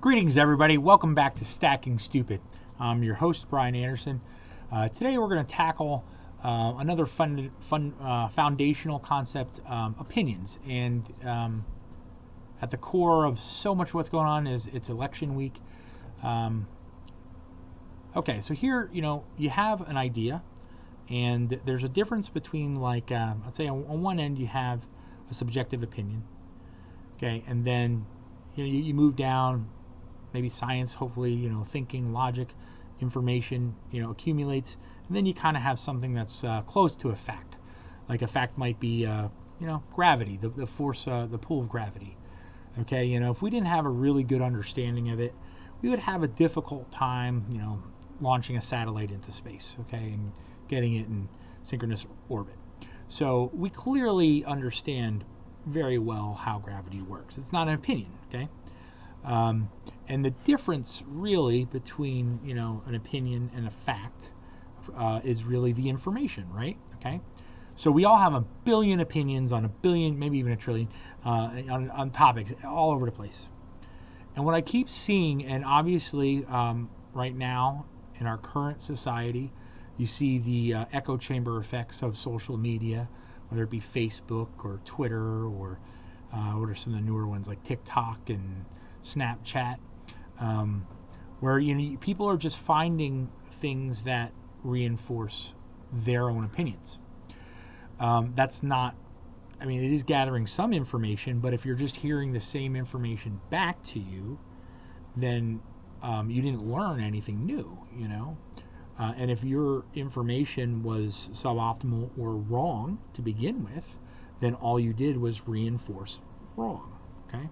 Greetings, everybody. Welcome back to Stacking Stupid. I'm your host, Brian Anderson. Today, we're going to tackle another fun foundational concept: opinions. And at the core of so much of what's going on is it's election week. Okay, so here, you have an idea, and there's a difference between, like, let's say on one end you have a subjective opinion. Okay, and then you move down. Maybe science, hopefully, thinking, logic, information, accumulates, and then you kind of have something that's close to a fact. Like a fact might be, gravity, the force, the pull of gravity. Okay, if we didn't have a really good understanding of it, we would have a difficult time, launching a satellite into space, okay, and getting it in synchronous orbit. So we clearly understand very well how gravity works. It's not an opinion, okay? And the difference really between, an opinion and a fact is really the information, right? Okay. So we all have a billion opinions on a billion, maybe even a trillion, on topics all over the place. And what I keep seeing, and obviously right now in our current society, you see the echo chamber effects of social media, whether it be Facebook or Twitter or what are some of the newer ones like TikTok and Snapchat, where people are just finding things that reinforce their own opinions. That's not, it is gathering some information, but if you're just hearing the same information back to you, then you didn't learn anything new, and if your information was suboptimal or wrong to begin with, then all you did was reinforce wrong. Okay.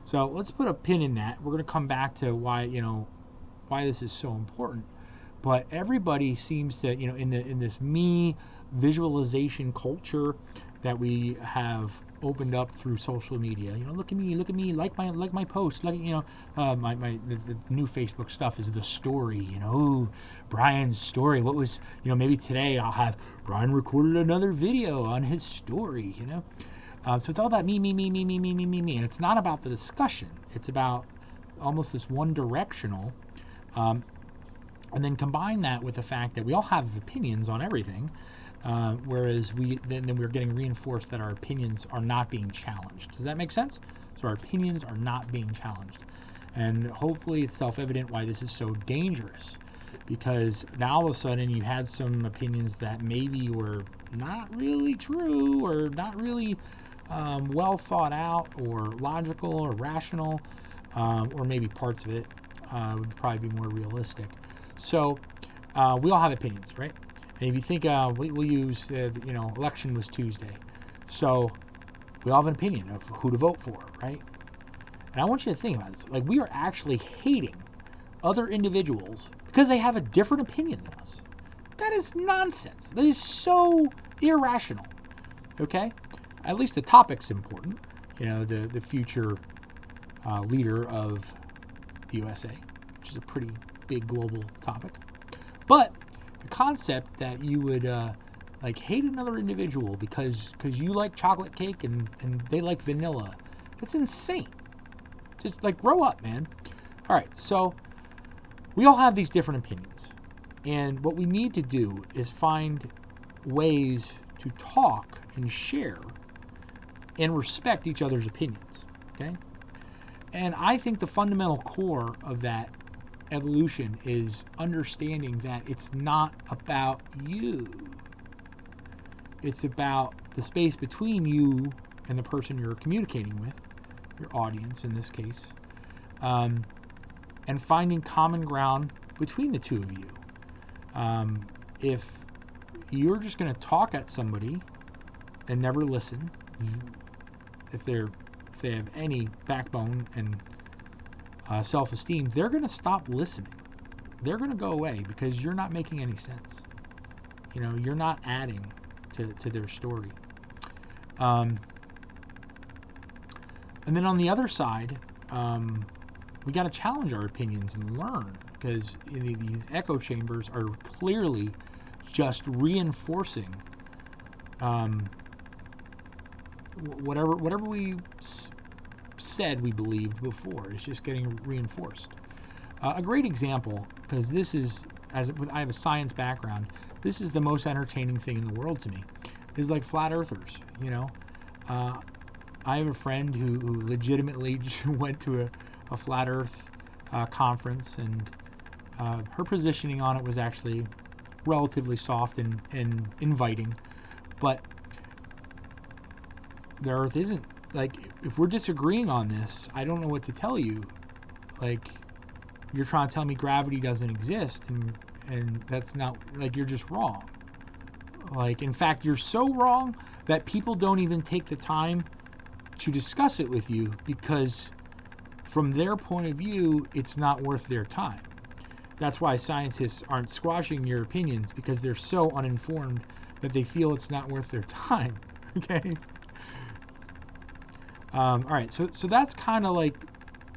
So let's put a pin in that. We're going to come back to why this is so important. But everybody seems to, in this me visualization culture that we have opened up through social media. Look at me, like my post, like the new Facebook stuff is the story. Brian's story. What was maybe today I'll have Brian recorded another video on his story. So it's all about me, and it's not about the discussion. It's about almost this one directional, and then combine that with the fact that we all have opinions on everything, whereas then we're getting reinforced that our opinions are not being challenged. Does that make sense? So our opinions are not being challenged, and hopefully it's self-evident why this is so dangerous, because now all of a sudden you had some opinions that maybe were not really true or not really well thought out or logical or rational, or maybe parts of it would probably be more realistic. So we all have opinions, right? And if you think we'll use, election was Tuesday, so we all have an opinion of who to vote for, right? And I want you to think about this. Like, we are actually hating other individuals because they have a different opinion than us. That is nonsense. That is so irrational. Okay? At least the topic's important. The future leader of the USA, which is a pretty big global topic. But the concept that you would hate another individual because you like chocolate cake and they like vanilla, that's insane. Just grow up, man. All right, so we all have these different opinions, and what we need to do is find ways to talk and share and respect each other's opinions, okay? And I think the fundamental core of that evolution is understanding that it's not about you. It's about the space between you and the person you're communicating with, your audience in this case, and finding common ground between the two of you. If you're just going to talk at somebody and never listen, if they have any backbone and self-esteem, they're going to stop listening. They're going to go away because you're not making any sense. You're not adding to their story. And then on the other side, we got to challenge our opinions and learn, because these echo chambers are clearly just reinforcing whatever we said we believed before. It's just getting reinforced. A great example, because this is, I have a science background, this is the most entertaining thing in the world to me, is like flat earthers. I have a friend who legitimately went to a flat earth conference, and her positioning on it was actually relatively soft and inviting, but the earth isn't. Like, if we're disagreeing on this, I don't know what to tell you. Like, you're trying to tell me gravity doesn't exist, and that's not, like, you're just wrong. Like, in fact, you're so wrong that people don't even take the time to discuss it with you, because from their point of view, it's not worth their time. That's why scientists aren't squashing your opinions, because they're so uninformed that they feel it's not worth their time. Okay? All right, so that's kind of like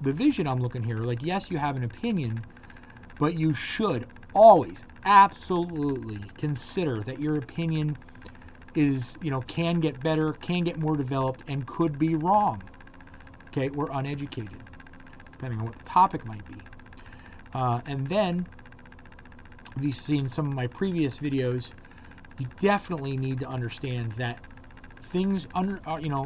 the vision I'm looking here. Like, yes, you have an opinion, but you should always absolutely consider that your opinion is, can get better, can get more developed, and could be wrong. Okay, or uneducated, depending on what the topic might be. And then, if you've seen some of my previous videos, you definitely need to understand that things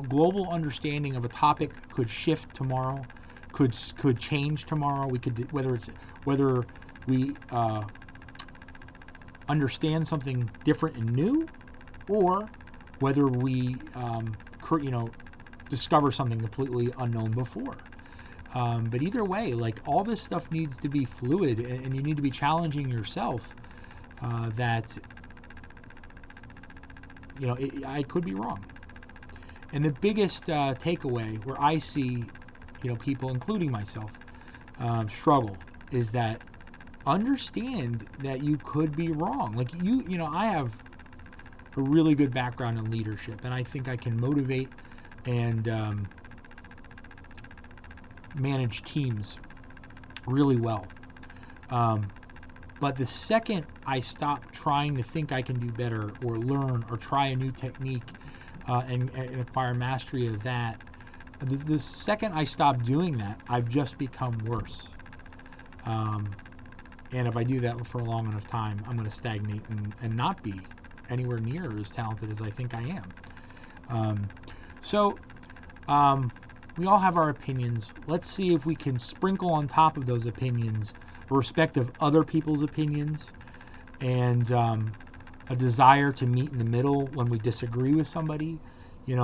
global understanding of a topic could shift tomorrow, could change tomorrow. We could, whether we understand something different and new, or whether we discover something completely unknown before. But either way, like, all this stuff needs to be fluid, and you need to be challenging yourself that I could be wrong. And the biggest takeaway where I see people, including myself, struggle is that understand that you could be wrong. Like, I have a really good background in leadership, and I think I can motivate and manage teams really well. But the second I stop trying to think I can do better, or learn, or try a new technique and acquire mastery of that, the second I stop doing that, I've just become worse. And if I do that for a long enough time, I'm going to stagnate and not be anywhere near as talented as I think I am. We all have our opinions. Let's see if we can sprinkle on top of those opinions respect of other people's opinions, and a desire to meet in the middle when we disagree with somebody.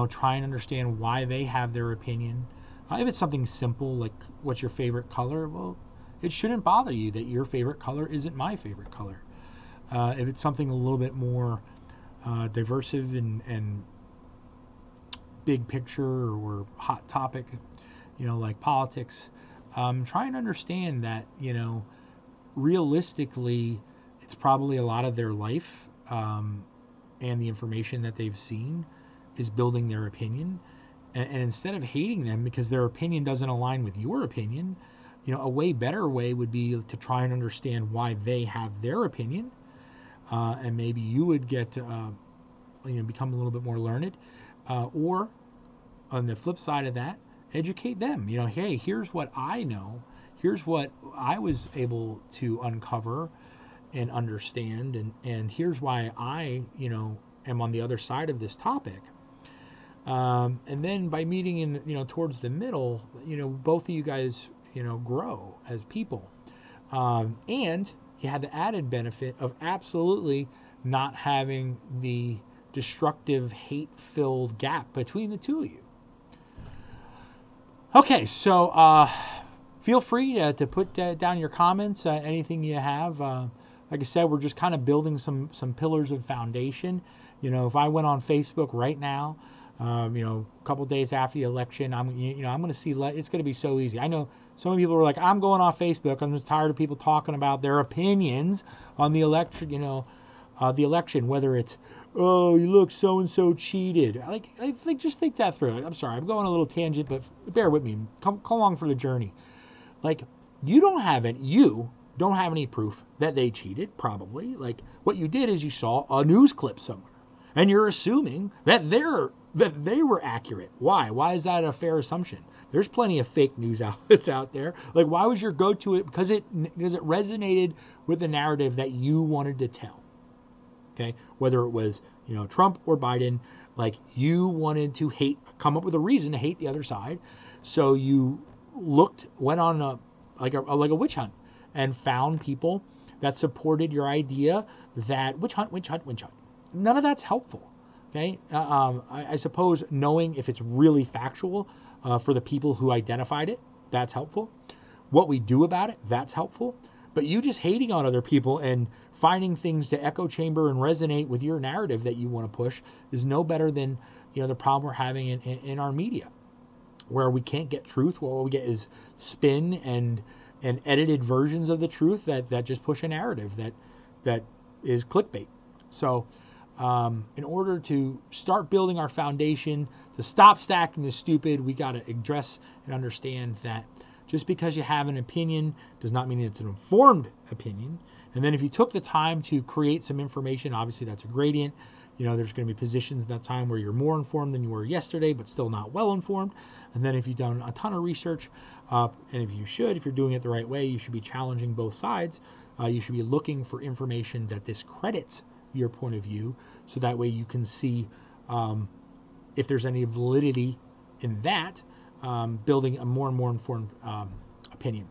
Try and understand why they have their opinion. If it's something simple like, what's your favorite color? Well, it shouldn't bother you that your favorite color isn't my favorite color. If it's something a little bit more diversive and big picture or hot topic, like politics, try and understand that, realistically, it's probably a lot of their life and the information that they've seen is building their opinion. And instead of hating them because their opinion doesn't align with your opinion, a way better way would be to try and understand why they have their opinion, and maybe you would get become a little bit more learned, or on the flip side of that, educate them. Hey, here's what I know, here's what I was able to uncover and understand, and here's why I am on the other side of this topic. And then by meeting in towards the middle, both of you guys grow as people, and you had the added benefit of absolutely not having the destructive, hate-filled gap between the two of you. Okay, so feel free to put down your comments, anything you have. Like I said, we're just kind of building some pillars of foundation. If I went on Facebook right now, a couple days after the election, I'm going to see, it's going to be so easy. I know so many people are like, I'm going off Facebook. I'm just tired of people talking about their opinions on the election, the election, whether it's, oh, you look, so-and-so cheated. Just think that through. I'm sorry, I'm going a little tangent, but bear with me. Come along for the journey. Like, you don't have any proof that they cheated, probably. Like, what you did is you saw a news clip somewhere. and you're assuming that they were accurate. Why? Why is that a fair assumption? There's plenty of fake news outlets out there. Like, why was your go-to it? Because it resonated with the narrative that you wanted to tell. Okay, whether it was Trump or Biden, like you wanted to come up with a reason to hate the other side, so you went on a witch hunt and found people that supported your idea that witch hunt. None of that's helpful. Okay, I suppose knowing if it's really factual for the people who identified it, that's helpful. What we do about it, that's helpful. But you just hating on other people and finding things to echo chamber and resonate with your narrative that you want to push is no better than the problem we're having in our media, where we can't get truth. What we get is spin and edited versions of the truth that just push a narrative that is clickbait. So in order to start building our foundation, to stop stacking the stupid, we got to address and understand that just because you have an opinion does not mean it's an informed opinion. And then if you took the time to create some information, obviously that's a gradient. There's going to be positions at that time where you're more informed than you were yesterday, but still not well informed. And then if you've done a ton of research, and if you're doing it the right way, you should be challenging both sides. You should be looking for information that discredits your point of view, so that way you can see if there's any validity in that, building a more and more informed opinion.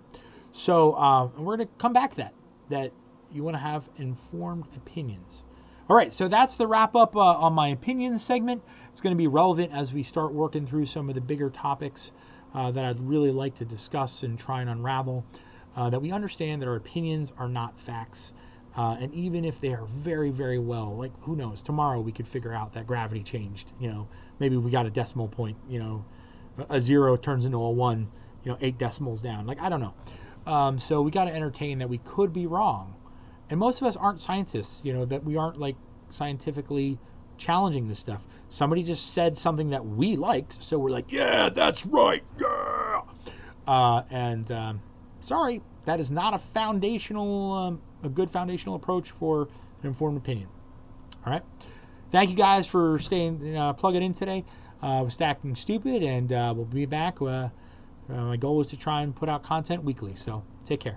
So we're going to come back to that you want to have informed opinions. All right, so that's the wrap up on my opinions segment. It's going to be relevant as we start working through some of the bigger topics that I'd really like to discuss and try and unravel, that we understand that our opinions are not facts. And even if they are very, very well, like who knows, tomorrow we could figure out that gravity changed. Maybe we got a decimal point, a 0 turns into a 1, 8 decimals down. Like, I don't know. So we got to entertain that we could be wrong. And most of us aren't scientists, that we aren't like scientifically challenging this stuff. Somebody just said something that we liked, so we're like, yeah, that's right, yeah. Sorry, that is not a good foundational approach for an informed opinion. All right. Thank you guys for plugging in today with Stacking Stupid, and we'll be back. My goal is to try and put out content weekly, so take care.